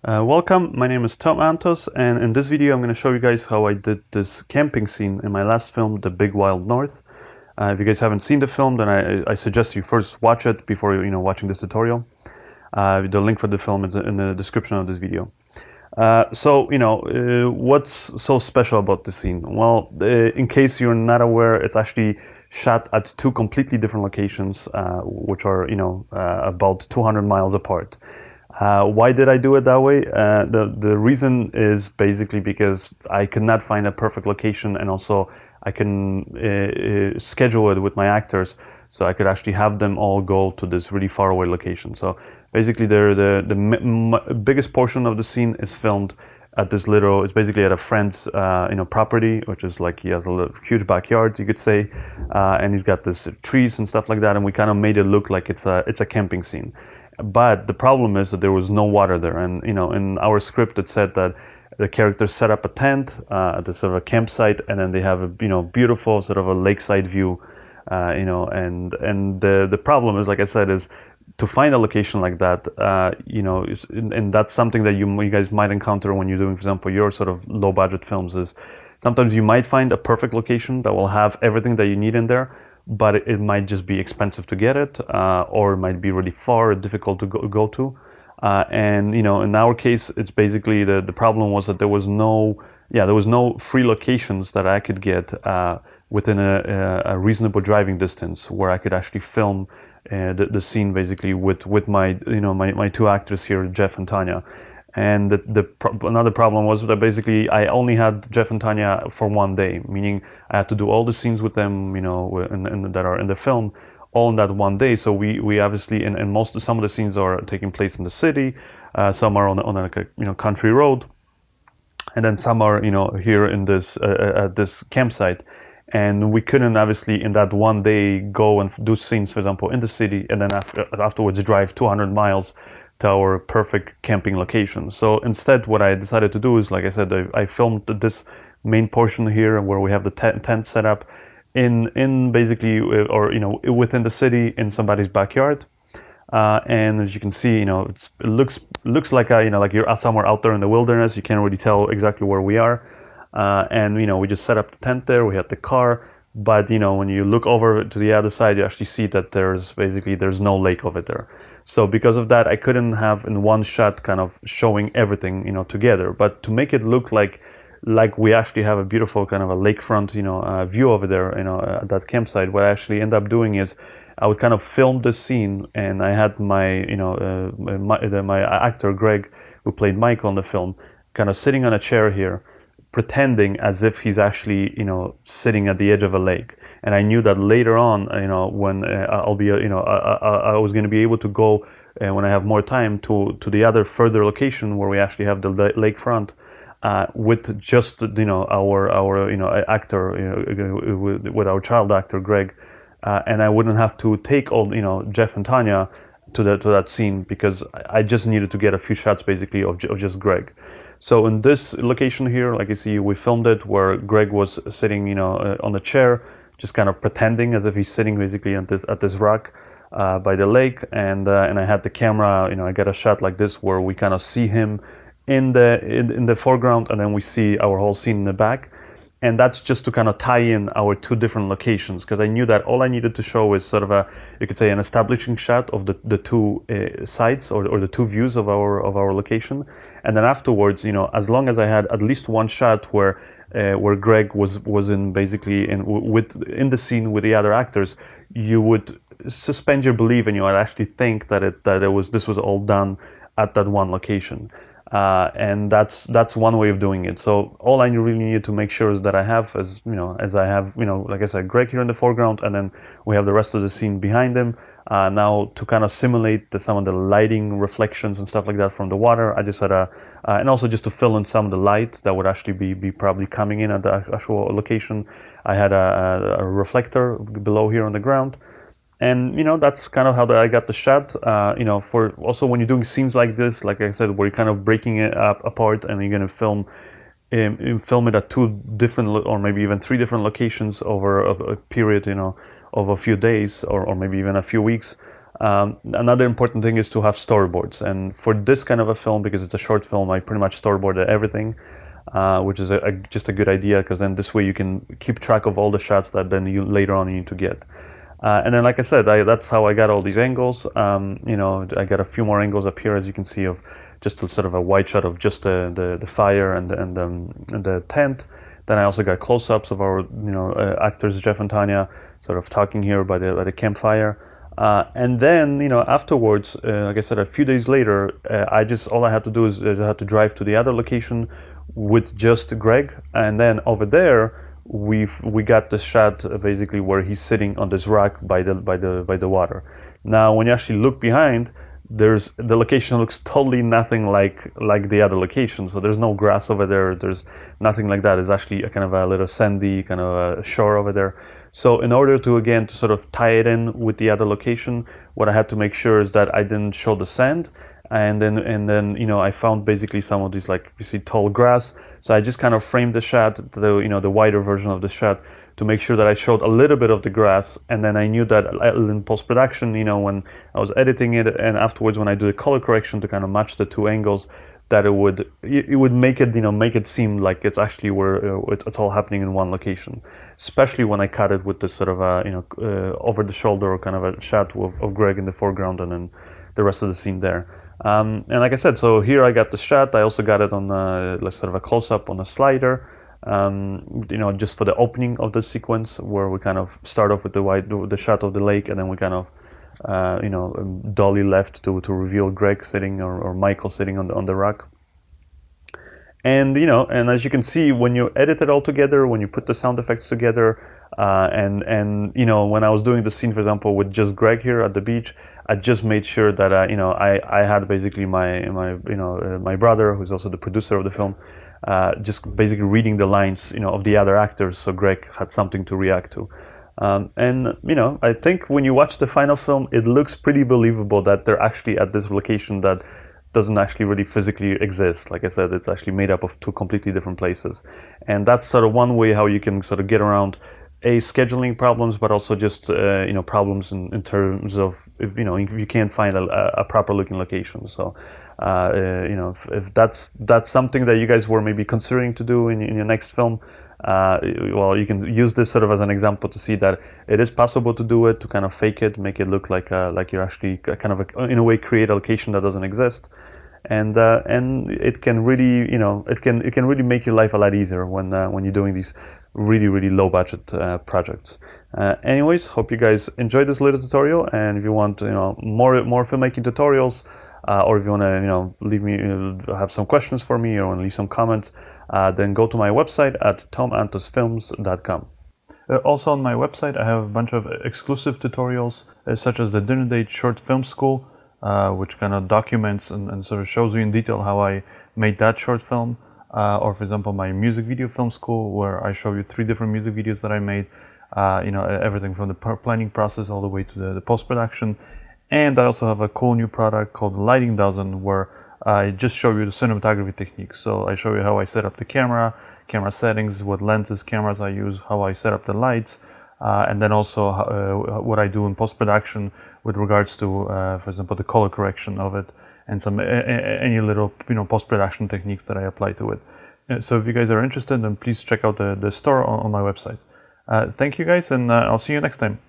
Welcome, my name is Tom Antos, and in this video I'm going to show you guys how I did this camping scene in my last film, The Big Wild North. If you guys haven't seen the film, then I suggest you first watch it before watching this tutorial. The link for the film is in the description of this video. What's so special about this scene? Well, in case you're not aware, it's actually shot at two completely different locations, which are about 200 miles apart. Why did I do it that way? The reason is basically because I could not find a perfect location, and also I can schedule it with my actors, so I could actually have them all go to this really far away location. So basically, the biggest portion of the scene is filmed at this little. It's basically at a friend's property, which is like he has a huge backyard, you could say, and he's got this trees and stuff like that, and we kind of made it look like it's a camping scene. But the problem is that there was no water there, and in our script it said that the characters set up a tent at this sort of a campsite, and then they have a beautiful sort of a lakeside view, and the problem is, like I said, is to find a location like that, and that's something that you guys might encounter when you're doing, for example, your sort of low budget films. Is sometimes you might find a perfect location that will have everything that you need in there, but it might just be expensive to get it, or it might be really far, difficult to go to. And in our case, it's basically the problem was that there was no free locations that I could get within a reasonable driving distance where I could actually film the scene basically with my my two actors here, Jeff and Tonya. And another problem was that basically I only had Jeff and Tonya for one day, meaning I had to do all the scenes with them, that are in the film, all in that one day. So we obviously, and some of the scenes are taking place in the city, some are on a country road, and then some are here in this at this campsite. And we couldn't obviously in that one day go and do scenes, for example, in the city, and then afterwards drive 200 miles to our perfect camping location. So instead, what I decided to do is, like I said, I filmed this main portion here where we have the tent set up in basically, or within the city in somebody's backyard. And as you can see, it looks like like you're somewhere out there in the wilderness. You can't really tell exactly where we are. And we just set up the tent there. We had the car, but when you look over to the other side, you actually see that there's no lake over there. So because of that, I couldn't have in one shot kind of showing everything together. But to make it look like we actually have a beautiful kind of a lakefront view over there at that campsite, what I actually end up doing is I would kind of film the scene, and I had my my actor Greg, who played Mike on the film, kind of sitting on a chair here, pretending as if he's actually sitting at the edge of a lake. And I knew that later on, when I'll be I was going to be able to go when I have more time to the other further location where we actually have the lakefront, with just our actor, with our child actor Greg, and I wouldn't have to take all Jeff and Tonya to that scene, because I just needed to get a few shots basically of just Greg. So in this location here, like you see, we filmed it where Greg was sitting on a chair, just kind of pretending as if he's sitting basically at this rock by the lake, and I had the camera, I got a shot like this where we kind of see him in the foreground, and then we see our whole scene in the back. And that's just to kind of tie in our two different locations, because I knew that all I needed to show is sort of you could say an establishing shot of the two sides, or the two views of our location. And then afterwards, as long as I had at least one shot where Greg was in basically in the scene with the other actors, you would suspend your belief, and you would actually think that this was all done at that one location. And that's one way of doing it. So all I really needed to make sure is that I have, as I have, like I said, Greg here in the foreground, and then we have the rest of the scene behind him. Now to kind of simulate some of the lighting reflections and stuff like that from the water, I just had and also just to fill in some of the light that would actually be probably coming in at the actual location, I had a reflector below here on the ground. And that's kind of how I got the shot. For also when you're doing scenes like this, like I said, where you're kind of breaking it up apart, and you're going to film it at two different, or maybe even three different locations over a period, of a few days, or maybe even a few weeks. Another important thing is to have storyboards. And for this kind of a film, because it's a short film, I pretty much storyboarded everything, which is just a good idea, because then this way you can keep track of all the shots that then you later on you need to get. And then, like I said, that's how I got all these angles. You know, I got a few more angles up here, as you can see, of just sort of a wide shot of just the fire and the tent. Then I also got close-ups of our actors Jeff and Tonya sort of talking here by the campfire. And then afterwards, like I said, a few days later, all I had to do is I had to drive to the other location with just Greg, and then over there we got the shot basically where he's sitting on this rock by the water. Now, when you actually look behind, the location looks totally nothing like the other location. So there's no grass over there. There's nothing like that. It's actually a kind of a little sandy kind of a shore over there. So in order to sort of tie it in with the other location, what I had to make sure is that I didn't show the sand. And then I found basically some of these, like you see, tall grass. So I just kind of framed the shot, the wider version of the shot, to make sure that I showed a little bit of the grass. And then I knew that in post-production, when I was editing it, and afterwards when I do the color correction to kind of match the two angles, that it would make it make it seem like it's actually where it's all happening in one location. Especially when I cut it with this sort of over the shoulder kind of a shot of Greg in the foreground, and then the rest of the scene there. And like I said, so here I got the shot. I also got it on sort of a close-up on a slider, just for the opening of the sequence, where we kind of start off with the shot of the lake, and then we kind of dolly left to reveal Greg sitting or Michael sitting on the rock. And and as you can see, when you edit it all together, when you put the sound effects together, and when I was doing the scene, for example, with just Greg here at the beach, I just made sure that I had basically my brother, who's also the producer of the film, just basically reading the lines of the other actors, so Greg had something to react to. And I think when you watch the final film, it looks pretty believable that they're actually at this location that doesn't actually really physically exist. Like I said, it's actually made up of two completely different places. And that's sort of one way how you can sort of get around scheduling problems, but also just problems in terms of if you can't find a proper looking location. So if that's something that you guys were maybe considering to do in your next film, well, you can use this sort of as an example to see that it is possible to do it, to kind of fake it, make it look like you're actually kind of in a way create a location that doesn't exist, and it can really it can really make your life a lot easier when you're doing these really low budget projects. Anyways, hope you guys enjoyed this little tutorial, and if you want more filmmaking tutorials, or if you want to leave me have some questions for me, or want to leave some comments, then go to my website at tomantosfilms.com. Also on my website I have a bunch of exclusive tutorials, such as the Dinner Date Short Film School, which kind of documents and sort of shows you in detail how I made that short film, or for example my music video film school, where I show you 3 different music videos that I made, everything from the planning process all the way to the post-production. And I also have a cool new product called Lighting Dozen, where I just show you the cinematography techniques. So I show you how I set up the camera settings, what lenses, cameras I use, how I set up the lights, and then also what I do in post-production with regards to, for example, the color correction of it, and some any little post-production techniques that I apply to it. So if you guys are interested, then please check out the store on my website. Thank you guys, and I'll see you next time.